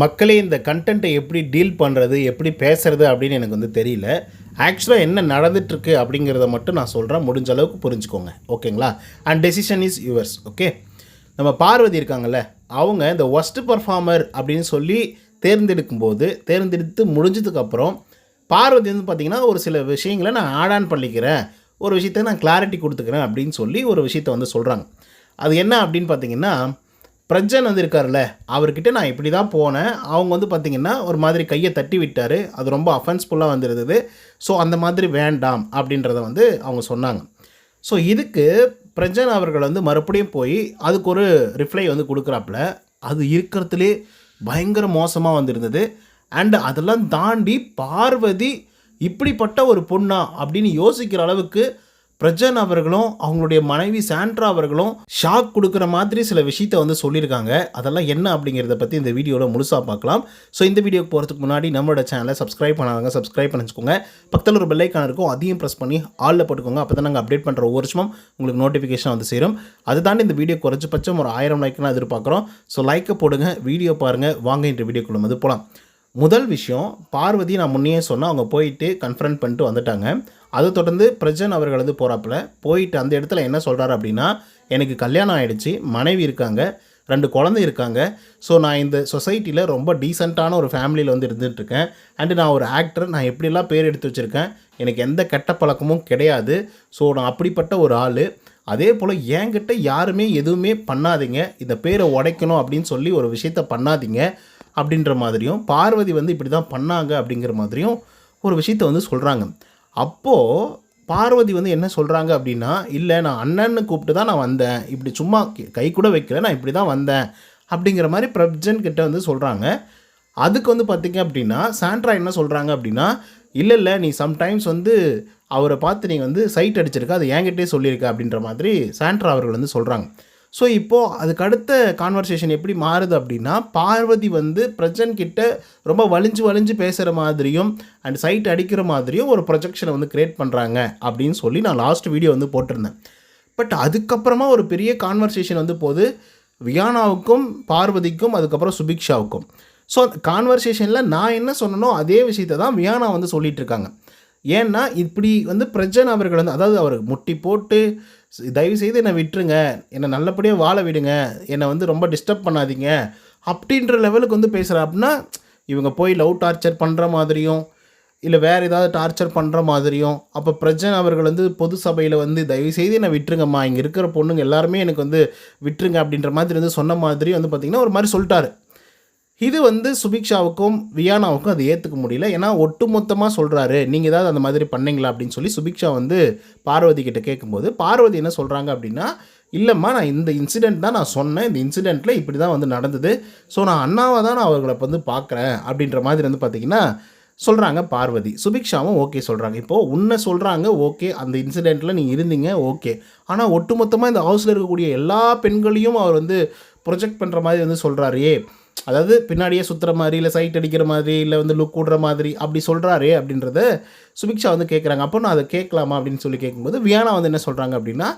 மக்களே இந்த கண்டென்ட்டை எப்படி டீல் பண்ணுறது, எப்படி பேசுறது அப்படின்னு எனக்கு வந்து தெரியல. ஆக்சுவலா என்ன நடந்துட்டுருக்கு அப்படிங்கிறத மட்டும் நான் சொல்றேன். முடிஞ்ச அளவுக்கு புரிஞ்சுக்கோங்க. ஓகேங்களா? And decision is yours. Okay. நம்ம பார்வதி இருக்காங்கல்ல, அவங்க இந்த ஒர்ஸ்ட் பெர்ஃபார்மர் அப்படின்னு சொல்லி தேர்ந்தெடுத்து முடிஞ்சதுக்கப்புறம் பார்வதி வந்து பார்த்திங்கன்னா, ஒரு சில விஷயங்களை நான் ஆட் ஆன் பண்ணிக்கிறேன், ஒரு விஷயத்தை நான் கிளாரிட்டி கொடுத்துக்கிறேன் அப்படின்னு சொல்லி ஒரு விஷயத்தை வந்து சொல்கிறாங்க. அது என்ன அப்படின்னு பார்த்தீங்கன்னா, பிரஜன் வந்து இருக்கார்ல, அவர்கிட்ட நான் இப்படி தான் போனேன். அவங்க வந்து பார்த்திங்கன்னா ஒரு மாதிரி கையை தட்டி விட்டார். அது ரொம்ப அஃபென்ஸ்ஃபுல்லாக வந்துருந்தது. ஸோ அந்த மாதிரி வேண்டாம் அப்படின்றத வந்து அவங்க சொன்னாங்க. ஸோ இதுக்கு பிரஜன் அவர்கள் வந்து மறுபடியும் போய் அதுக்கு ஒரு ரிப்ளை வந்து கொடுக்குறாப்புல. அது இருக்கிறதுலே பயங்கர மோசமாக வந்திருந்தது. அண்ட் அதெல்லாம் தாண்டி பார்வதி இப்படிப்பட்ட ஒரு பொண்ணா அப்படின்னு யோசிக்கிற அளவுக்கு பிரஜன் அவர்களும் அவங்களுடைய மனைவி சாண்ட்ரா அவர்களும் ஷாக் கொடுக்குற மாதிரி சில விஷயத்தை வந்து சொல்லியிருக்காங்க. அதெல்லாம் என்ன அப்படிங்கிறத பற்றி இந்த வீடியோவில் முழுசாக பார்க்கலாம். ஸோ இந்த வீடியோக்கு போகிறதுக்கு முன்னாடி நம்மளோட சேனலை சப்ஸ்கிரைப் பண்ணாதவங்க சப்ஸ்கிரைப் பண்ணிச்சுக்கோங்க. பக்கத்தில் ஒரு பெல்லைக்கான இருக்கும், அதையும் ப்ரெஸ் பண்ணி ஆலில் போட்டுக்கோங்க. அப்போ தான் நாங்கள் அப்டேட் பண்ணுற ஒவ்வொரு வருஷமும் உங்களுக்கு நோட்டிஃபிகேஷன் வந்து சேரும். அது தாண்டி இந்த வீடியோ குறைஞ்சபட்சம் ஒரு 1000 லைக்லாம் எதிர்பார்க்குறோம். ஸோ லைக்கை போடுங்க, வீடியோ பாருங்கள். வாங்க இந்த வீடியோக்குள்ள வந்து போகலாம். முதல் விஷயம், பார்வதி நான் முன்னையே சொன்னேன், அவங்க போயிட்டு கன்ஃபரன்ட் பண்ணிட்டு வந்துட்டாங்க. அதை தொடர்ந்து பிரஜன் அவர்கள் வந்து போகிறாப்புல போயிட்டு அந்த இடத்துல என்ன சொல்கிறாரு அப்படின்னா, எனக்கு கல்யாணம் ஆகிடுச்சு, மனைவி இருக்காங்க, 2 குழந்தை இருக்காங்க. ஸோ நான் இந்த சொசைட்டியில் ரொம்ப டீசெண்டான ஒரு ஃபேமிலியில் வந்து இருந்துகிட்ருக்கேன். அண்டு நான் ஒரு ஆக்டர், நான் எப்படிலாம் பேர் எடுத்து வச்சுருக்கேன், எனக்கு எந்த கெட்ட பழக்கமும் கிடையாது. ஸோ நான் அப்படிப்பட்ட ஒரு ஆள். அதே போல் என்கிட்ட யாருமே எதுவுமே பண்ணாதீங்க, இந்த பேரை உடைக்கணும் அப்படின்னு சொல்லி ஒரு விஷயத்த பண்ணாதீங்க அப்படின்ற மாதிரியும், பார்வதி வந்து இப்படி தான் பண்ணாங்க அப்படிங்கிற மாதிரியும் ஒரு விஷயத்தை வந்து சொல்கிறாங்க. அப்போது பார்வதி வந்து என்ன சொல்கிறாங்க அப்படின்னா, இல்லை நான் அண்ணன்னு கூப்பிட்டு தான் நான் வந்தேன், இப்படி சும்மா கை கூட வைக்கல, நான் இப்படி தான் வந்தேன் அப்படிங்கிற மாதிரி பிரஜன் கிட்ட வந்து சொல்கிறாங்க. அதுக்கு வந்து பார்த்திங்க அப்படின்னா சாண்ட்ரா என்ன சொல்கிறாங்க அப்படின்னா, இல்லை நீ சம்டைம்ஸ் வந்து அவரை பார்த்து நீங்கள் வந்து சைட் அடிச்சிருக்க, அது என்கிட்டே சொல்லியிருக்க அப்படின்ற மாதிரி சாண்ட்ரா அவர்கள் வந்து சொல்கிறாங்க. ஸோ இப்போது அதுக்கு அடுத்த கான்வர்சேஷன் எப்படி மாறுது அப்படின்னா, பார்வதி வந்து பிரஜன் கிட்ட ரொம்ப வலிஞ்சு பேசுகிற மாதிரியும் அண்ட் சைட் அடிக்கிற மாதிரியும் ஒரு ப்ரொஜெக்ஷனை வந்து க்ரியேட் பண்ணுறாங்க அப்படின்னு சொல்லி நான் லாஸ்ட் வீடியோ வந்து போட்டிருந்தேன். பட் அதுக்கப்புறமா ஒரு பெரிய கான்வர்சேஷன் வந்து போது வியானாவுக்கும் பார்வதிக்கும் அதுக்கப்புறம் சுபிக்ஷாவுக்கும். ஸோ கான்வர்சேஷனில் நான் என்ன சொன்னனோ அதே விஷயத்தை தான் வியானா வந்து சொல்லிகிட்டு இருக்காங்க. ஏன்னா இப்படி வந்து பிரஜன் அவர்கள் வந்து, அதாவது அவர் முட்டி போட்டு தயவுசெய்து என்னை விட்டுருங்க, என்னை நல்லபடியாக வாழ விடுங்க, என்னை வந்து ரொம்ப டிஸ்டர்ப் பண்ணாதீங்க அப்படின்ற லெவலுக்கு வந்து பேசுகிறா. அப்படின்னா இவங்க போய் லவ் டார்ச்சர் பண்ணுற மாதிரியும் இல்லை வேறு ஏதாவது டார்ச்சர் பண்ணுற மாதிரியும், அப்போ பிரஜன் அவர்கள் வந்து பொது சபையில் வந்து தயவுசெய்து என்னை விட்டுருங்கம்மா, இங்கே இருக்கிற பொண்ணுங்க எல்லாருமே எனக்கு வந்து விட்டுருங்க அப்படின்ற மாதிரி வந்து சொன்ன மாதிரி வந்து பார்த்திங்கன்னா ஒரு மாதிரி சொல்லிட்டாரு. இது வந்து சுபிக்ஷாவுக்கும் வியானாவுக்கும் அது ஏற்றுக்க முடியல. ஏன்னா ஒட்டுமொத்தமாக சொல்கிறாரு, நீங்கள் ஏதாவது அந்த மாதிரி பண்ணீங்களா அப்படின்னு சொல்லி சுபிக்ஷா வந்து பார்வதி கிட்ட கேட்கும்போது பார்வதி என்ன சொல்கிறாங்க அப்படின்னா, இல்லைம்மா நான் இந்த இன்சிடெண்ட் தான் நான் சொன்னேன், இந்த இன்சிடெண்ட்டில் இப்படி தான் வந்து நடந்தது, ஸோ நான் அண்ணாவை தான் நான் அவர்களை வந்து பார்க்குறேன் அப்படின்ற மாதிரி வந்து பார்த்திங்கன்னா சொல்கிறாங்க பார்வதி. சுபிக்ஷாவும் ஓகே சொல்கிறாங்க. இப்போது உன்னை சொல்கிறாங்க, ஓகே அந்த இன்சிடெண்ட்டில் நீங்கள் இருந்தீங்க, ஓகே. ஆனால் ஒட்டுமொத்தமாக இந்த ஹவுஸில் இருக்கக்கூடிய எல்லா பெண்களையும் அவர் வந்து ப்ரொஜெக்ட் பண்ணுற மாதிரி வந்து சொல்கிறாரே, அதாவது பின்னாடியே சுற்றுற மாதிரி இல்லை சைட் அடிக்கிற மாதிரி இல்லை வந்து லுக் விடுற மாதிரி அப்படி சொல்கிறாரே அப்படின்றத சுபிக்ஷா வந்து கேட்குறாங்க. அப்போ நான் அதை கேட்கலாமா அப்படின்னு சொல்லி கேட்கும்போது வியானா வந்து என்ன சொல்கிறாங்க அப்படின்னா,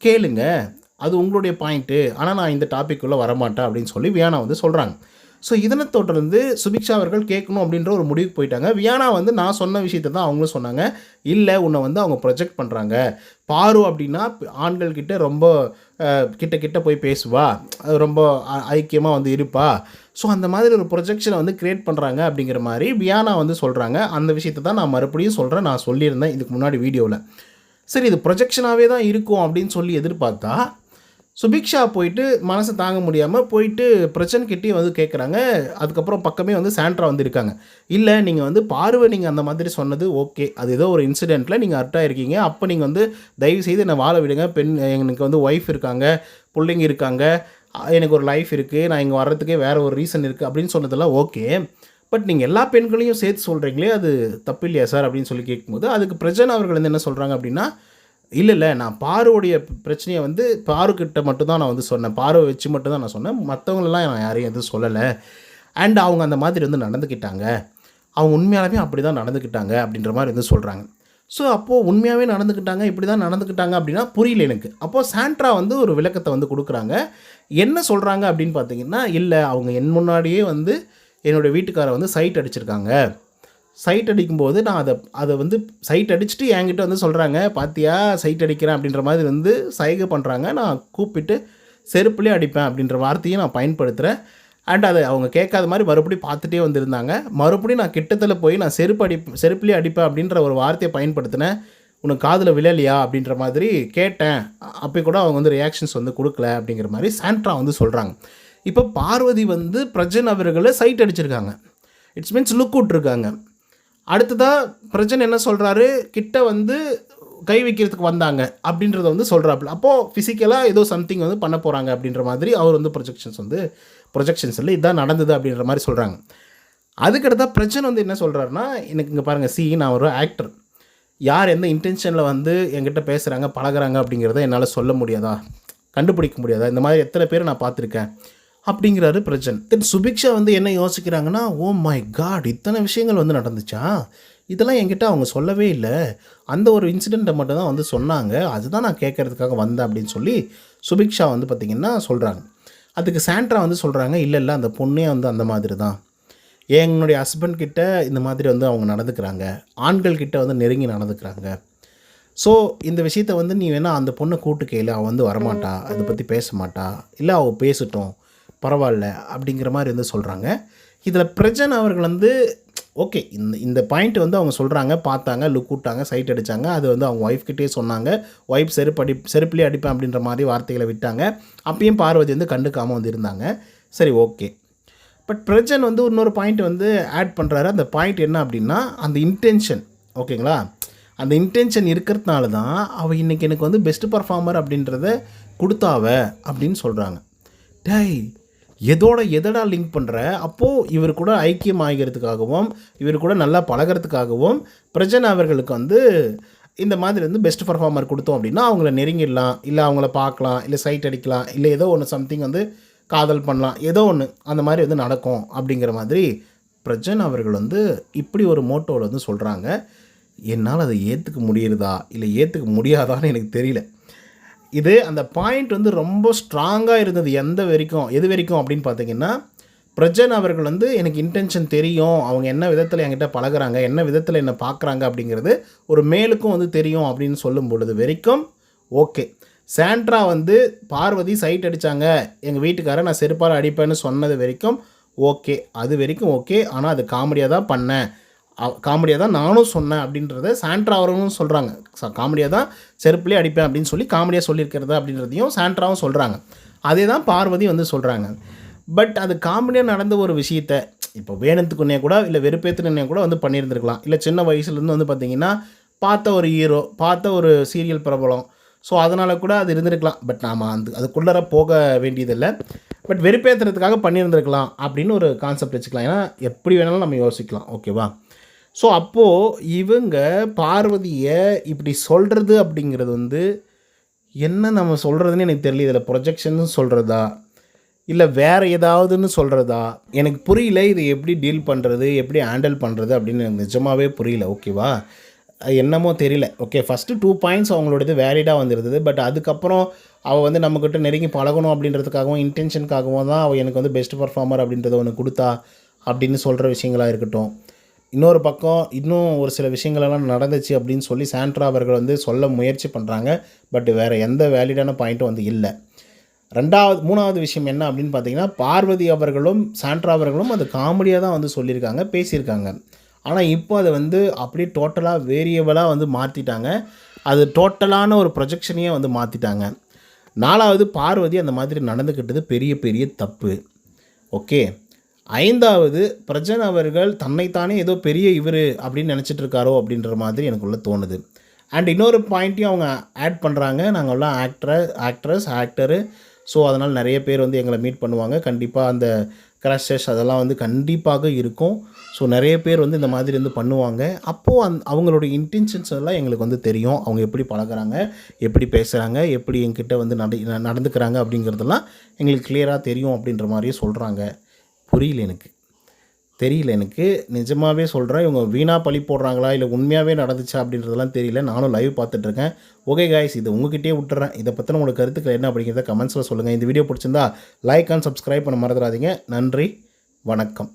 கேளுங்க, அது உங்களுடைய பாயிண்ட்டு, ஆனால் நான் இந்த டாப்பிக்குள்ளே வரமாட்டேன் அப்படின்னு சொல்லி வியானா வந்து சொல்கிறாங்க. ஸோ இதனை தொடர்ந்து சுபிக்ஷா அவர்கள் கேட்கணும் அப்படின்ற ஒரு முடிவுக்கு போயிட்டாங்க. வியானா வந்து நான் சொன்ன விஷயத்தை தான் அவங்களும் சொன்னாங்க. இல்லை உன்னை வந்து அவங்க ப்ரொஜெக்ட் பண்ணுறாங்க, பாரு அப்படின்னா ஆண்கள் கிட்ட ரொம்ப கிட்ட போய் பேசுவா, ரொம்ப ஐக்கியமாக வந்து இருப்பா, ஸோ அந்த மாதிரி ஒரு ப்ரொஜெக்ஷனை வந்து க்ரியேட் பண்ணுறாங்க அப்படிங்கிற மாதிரி வியானா வந்து சொல்கிறாங்க. அந்த விஷயத்தை தான் நான் மறுபடியும் சொல்கிறேன், நான் சொல்லியிருந்தேன் இதுக்கு முன்னாடி வீடியோவில். சரி இது ப்ரொஜெக்ஷனாகவே தான் இருக்கும் அப்படின்னு சொல்லி எதிர்பார்த்தா சுபிக்ஷா போயிட்டு மனசை தாங்க முடியாமல் போயிட்டு பிரச்சனை கிட்டே வந்து கேட்குறாங்க. அதுக்கப்புறம் பக்கமே வந்து சாண்ட்ரா வந்து இருக்காங்க. இல்லை நீங்கள் வந்து பார்வை நீங்கள் அந்த மாதிரி சொன்னது ஓகே, அது ஏதோ ஒரு இன்சிடெண்ட்டில் நீங்கள் அர்ட்டாக இருக்கீங்க, அப்போ நீங்கள் வந்து தயவுசெய்து என்னை வாழ விடுங்க, எனக்கு வந்து ஒய்ஃப் இருக்காங்க, பிள்ளைங்க இருக்காங்க, எனக்கு ஒரு லைஃப் இருக்குது, நான் இங்கே வர்றதுக்கே வேறு ஒரு ரீசன் இருக்குது அப்படின்னு சொன்னதெல்லாம் ஓகே. பட் நீங்கள் எல்லா பெண்களையும் சேர்த்து சொல்கிறீங்களே, அது தப்பு இல்லையா சார் அப்படின்னு சொல்லி கேட்கும்போது அதுக்கு பிரஜன் அவர்கள் வந்து என்ன சொல்கிறாங்க அப்படின்னா, இல்லை நான் பாருவுடைய பிரச்சனையை வந்து பாருக்கிட்ட மட்டும்தான் நான் வந்து சொன்னேன், பார்வை வச்சு மட்டும்தான் நான் சொன்னேன், மற்றவங்களெல்லாம் நான் யாரையும் எதுவும் சொல்லலை. அண்ட் அவங்க அந்த மாதிரி வந்து நடந்துக்கிட்டாங்க, அவங்க உண்மையாலுமே அப்படி தான் நடந்துக்கிட்டாங்க அப்படின்ற மாதிரி வந்து சொல்கிறாங்க. ஸோ அப்போது உண்மையாகவே நடந்துக்கிட்டாங்க, இப்படி தான் நடந்துக்கிட்டாங்க அப்படின்னா புரியல எனக்கு. அப்போது சாண்ட்ரா வந்து ஒரு விளக்கத்தை வந்து கொடுக்குறாங்க. என்ன சொல்கிறாங்க அப்படின்னு பார்த்தீங்கன்னா, இல்லை அவங்க என் முன்னாடியே வந்து என்னோடய வீட்டுக்காரை வந்து சைட் அடிச்சிருக்காங்க. சைட் அடிக்கும்போது நான் அதை வந்து சைட் அடிச்சுட்டு என்கிட்ட வந்து சொல்கிறாங்க, பார்த்தியா சைட் அடிக்கிறேன் அப்படின்ற மாதிரி வந்து சைகை பண்ணுறாங்க. நான் கூப்பிட்டு செருப்புலேயே அடிப்பேன் அப்படின்ற வார்த்தையை நான் பயன்படுத்துகிறேன். அண்ட் அதை அவங்க கேட்காத மாதிரி மறுபடியும் பார்த்துட்டே வந்திருந்தாங்க. மறுபடியும் நான் கிட்டத்தில் போய் நான் செருப்புலேயே அடிப்பேன் அப்படின்ற ஒரு வார்த்தையை பயன்படுத்தினேன். உனக்கு காதில் விழலையா அப்படின்ற மாதிரி கேட்டேன். அப்போ கூட அவங்க வந்து ரியாக்ஷன்ஸ் வந்து கொடுக்கல அப்படிங்கிற மாதிரி சாண்ட்ரா வந்து சொல்கிறாங்க. இப்போ பார்வதி வந்து பிரஜன் அவர்களை சைட் அடிச்சிருக்காங்க. இட்ஸ் மீன்ஸ் லுக் விட்ருக்காங்க. அடுத்ததாக பிரஜன் என்ன சொல்கிறாரு, கிட்ட வந்து கை வைக்கிறதுக்கு வந்தாங்க அப்படின்றத வந்து சொல்கிறாப்புல. அப்போது ஃபிசிக்கலாக ஏதோ சம்திங் வந்து பண்ண போகிறாங்க அப்படின்ற மாதிரி அவர் வந்து ப்ரொஜெக்ஷன்ஸ் இல்லை இதுதான் நடந்தது அப்படின்ற மாதிரி சொல்கிறாங்க. அதுக்கடுத்தா பிரச்சனை வந்து என்ன சொல்கிறாருன்னா, எனக்கு இங்கே பாருங்கள், நான் ஒரு ஆக்டர், யார் எந்த இன்டென்ஷனில் வந்து என்கிட்ட பேசுகிறாங்க பழகிறாங்க அப்படிங்கிறத என்னால் சொல்ல முடியாதா, கண்டுபிடிக்க முடியாதா, இந்த மாதிரி எத்தனை பேர் நான் பார்த்துருக்கேன் அப்படிங்கிறாரு பிரஜன். தென் சுபிக்ஷா வந்து என்ன யோசிக்கிறாங்கன்னா, ஓ மை காட், இத்தனை விஷயங்கள் வந்து நடந்துச்சா, இதெல்லாம் என்கிட்ட அவங்க சொல்லவே இல்லை, அந்த ஒரு இன்சிடெண்ட்டை மட்டும் தான் வந்து சொன்னாங்க, அதுதான் நான் கேட்குறதுக்காக வந்தேன் அப்படின்னு சொல்லி சுபிக்ஷா வந்து பார்த்திங்கன்னா சொல்கிறாங்க. அதுக்கு சாண்ட்ரா வந்து சொல்கிறாங்க, இல்லை அந்த பொண்ணே வந்து அந்த மாதிரி தான், என்னுடைய ஹஸ்பண்ட் கிட்ட இந்த மாதிரி வந்து அவங்க நடந்துக்கிறாங்க, ஆண்கள் கிட்ட வந்து நெருங்கி நடந்துக்கிறாங்க. ஸோ இந்த விஷயத்தை வந்து நீ வேணால் அந்த பொண்ணை கூட்டு கேளு, அவள் வந்து வரமாட்டா, அதை பற்றி பேச மாட்டா, இல்லை அவள் பேசட்டும் பரவாயில்ல அப்படிங்கிற மாதிரி வந்து சொல்கிறாங்க. இதில் பிரஜன் அவர்கள் வந்து ஓகே, இந்த பாயிண்ட் வந்து அவங்க சொல்கிறாங்க, பார்த்தாங்க, லுக் விட்டாங்க, சைட் அடித்தாங்க, அது வந்து அவங்க ஒய்ஃப்கிட்டே சொன்னாங்க, ஒய்ஃப் செருப்புலேயே அடிப்பேன் அப்படின்ற மாதிரி வார்த்தைகளை விட்டாங்க. அப்பயும் பார்வதி வந்து கண்டுக்காமல் வந்து இருந்தாங்க. சரி ஓகே. பட் பிரஜன் வந்து இன்னொரு பாயிண்ட் வந்து ஆட் பண்ணுறாரு. அந்த பாயிண்ட் என்ன அப்படின்னா, அந்த இன்டென்ஷன், ஓகேங்களா, அந்த இன்டென்ஷன் இருக்கிறதுனால தான் அவள் இன்றைக்கி எனக்கு வந்து பெஸ்ட் பர்ஃபார்மர் அப்படின்றத கொடுத்தாவ அப்படின்னு சொல்கிறாங்க. டேய், எதடா லிங்க் பண்ணுற? அப்போது இவர் கூட ஐக்கியம் ஆகிறதுக்காகவும் இவர் கூட நல்லா பழகிறதுக்காகவும் பிரஜன் அவர்களுக்கு வந்து இந்த மாதிரி வந்து பெஸ்ட் பர்ஃபார்மர் கொடுத்தோம் அப்படின்னா அவங்கள நெருங்கிடலாம், இல்லை அவங்கள பார்க்கலாம், இல்லை சைட் அடிக்கலாம், இல்லை ஏதோ ஒன்று சம்திங் வந்து காதல் பண்ணலாம், ஏதோ ஒன்று அந்த மாதிரி வந்து நடக்கும் அப்படிங்கிற மாதிரி பிரஜன் அவர்கள் வந்து இப்படி ஒரு மோட்டோவில் வந்து சொல்கிறாங்க. என்னால் அதை ஏற்றுக்க முடியுறதா இல்லை ஏற்றுக்க முடியாதான்னு எனக்கு தெரியல. இது அந்த பாயிண்ட் வந்து ரொம்ப ஸ்ட்ராங்காக இருந்தது. எது வரைக்கும் அப்படின்னு பார்த்தீங்கன்னா, பிரஜன் அவர்கள் வந்து எனக்கு இன்டென்ஷன் தெரியும், அவங்க என்ன விதத்தில் என்கிட்ட பழகிறாங்க, என்ன விதத்தில் என்னை பார்க்குறாங்க அப்படிங்கிறது ஒரு மேலுக்கும் வந்து தெரியும் அப்படின்னு சொல்லும் பொழுது வரைக்கும் ஓகே. சாண்ட்ரா வந்து பார்வதி சைட் அடித்தாங்க, எங்கள் வீட்டுக்காரரை நான் செருப்பால் அடிப்பேன்னு சொன்னது வரைக்கும் ஓகே, அது வரைக்கும் ஓகே. ஆனால் அது காமெடியாக தான் பண்ணேன், காமெடியாக தான் நானும் சொன்னேன் அப்படின்றத சாண்ட்ரா அவர்களும் சொல்கிறாங்க. காமெடியாக தான் செருப்புலேயே அடிப்பேன் அப்படின்னு சொல்லி காமெடியாக சொல்லியிருக்கிறது அப்படின்றதையும் சாண்ட்ராவும் சொல்கிறாங்க. அதே தான் பார்வதி வந்து சொல்கிறாங்க. பட் அது காமெடியாக நடந்த ஒரு விஷயத்தை இப்போ வேணுத்துக்குன்னே கூட இல்லை வெறுப்பேற்றுனே கூட வந்து பண்ணியிருந்துருக்கலாம். இல்லை சின்ன வயசுலேருந்து வந்து பார்த்திங்கன்னா பார்த்த ஒரு ஹீரோ, பார்த்த ஒரு சீரியல் பிரபலம், ஸோ அதனால் கூட அது இருந்திருக்கலாம். பட் நாம் அதுக்குள்ளார போக வேண்டியதில்லை. பட் வெறுப்பேற்றுறதுக்காக பண்ணியிருந்துருக்கலாம் அப்படின்னு ஒரு கான்செப்ட் வச்சுக்கலாம். ஏன்னா எப்படி வேணாலும் நம்ம யோசிக்கலாம், ஓகேவா? ஸோ அப்போது இவங்க பார்வதியை இப்படி சொல்கிறது அப்படிங்கிறது வந்து என்ன நம்ம சொல்கிறதுன்னு எனக்கு தெரியல. இதில் ப்ரொஜெக்ஷன்னு சொல்கிறதா இல்லை வேறு ஏதாவதுன்னு சொல்கிறதா எனக்கு புரியல. இதை எப்படி டீல் பண்ணுறது, எப்படி ஹேண்டில் பண்ணுறது அப்படின்னு எனக்கு நிஜமாகவே புரியல, ஓகேவா? என்னமோ தெரியல. ஓகே, ஃபஸ்ட்டு 2 பாயிண்ட்ஸ் அவங்களோடது வேலிடாக வந்துருந்தது. பட் அதுக்கப்புறம் அவள் வந்து நம்மக்கிட்ட நெருங்கி பழகணும் அப்படின்றதுக்காகவும் இன்டென்ஷனுக்காகவும் தான் அவள் எனக்கு வந்து பெஸ்ட் பர்ஃபார்மர் அப்படின்றத ஒன்று கொடுத்தா அப்படின்னு சொல்கிற விஷயங்களாக இருக்கட்டும். இன்னொரு பக்கம் இன்னும் ஒரு சில விஷயங்களெல்லாம் நடந்துச்சு அப்படின்னு சொல்லி சாண்ட்ரா அவர்கள் வந்து சொல்ல முயற்சி பண்ணுறாங்க. பட் வேறு எந்த வேலிடான பாயிண்ட்டும் வந்து இல்லை. மூணாவது விஷயம் என்ன அப்படின்னு பார்த்தீங்கன்னா, பார்வதி அவர்களும் சாண்ட்ரா அவர்களும் அது காமெடியாக தான் வந்து சொல்லியிருக்காங்க, பேசியிருக்காங்க. ஆனால் இப்போ அதை வந்து அப்படியே டோட்டலாக வேரியபிளாக வந்து மாற்றிட்டாங்க. அது டோட்டலான ஒரு ப்ரொஜெக்ஷனையே வந்து மாற்றிட்டாங்க. 4வது, பார்வதி அந்த மாதிரி நடந்துக்கிட்டது பெரிய தப்பு, ஓகே. 5வது, பிரஜன் அவர்கள் தன்னைத்தானே ஏதோ பெரிய இவர் அப்படின்னு நினச்சிட்டு இருக்காரோ அப்படின்ற மாதிரி எனக்குள்ளே தோணுது. அண்ட் இன்னொரு பாயிண்ட்டையும் அவங்க ஆட் பண்ணுறாங்க, நாங்கள்லாம் ஆக்டரு, ஸோ அதனால் நிறைய பேர் வந்து எங்களை மீட் பண்ணுவாங்க, கண்டிப்பாக அந்த க்ரஷஸ் அதெல்லாம் வந்து கண்டிப்பாக இருக்கும். ஸோ நிறைய பேர் வந்து இந்த மாதிரி வந்து பண்ணுவாங்க. அப்போது அவங்களோட இன்டென்ஷன்ஸ் எல்லாம் எங்களுக்கு வந்து தெரியும். அவங்க எப்படி பழகுறாங்க, எப்படி பேசுகிறாங்க, எப்படி எங்கிட்ட வந்து நடந்துக்கிறாங்க அப்படிங்கிறதெல்லாம் எங்களுக்கு கிளியராக தெரியும் அப்படின்ற மாதிரியே சொல்கிறாங்க. தெரியல எனக்கு நிஜமாகவே சொல்கிறேன். இவங்க வீணாக பழி போடுறாங்களா இல்லை உண்மையாகவே நடந்துச்சா அப்படின்றதெல்லாம் தெரியல. நானும் லைவ் பார்த்துட்ருக்கேன். ஓகே காய்ஸ், இது உங்ககிட்டே விட்டுறேன். இதை பற்றின உங்களுக்கு கருத்துக்கள் என்ன அப்படிங்கிறத கமெண்ட்ஸில் சொல்லுங்கள். இந்த வீடியோ பிடிச்சிருந்தா லைக் அண்ட் சப்ஸ்கிரைப் பண்ண மறந்துடாதீங்க. நன்றி, வணக்கம்.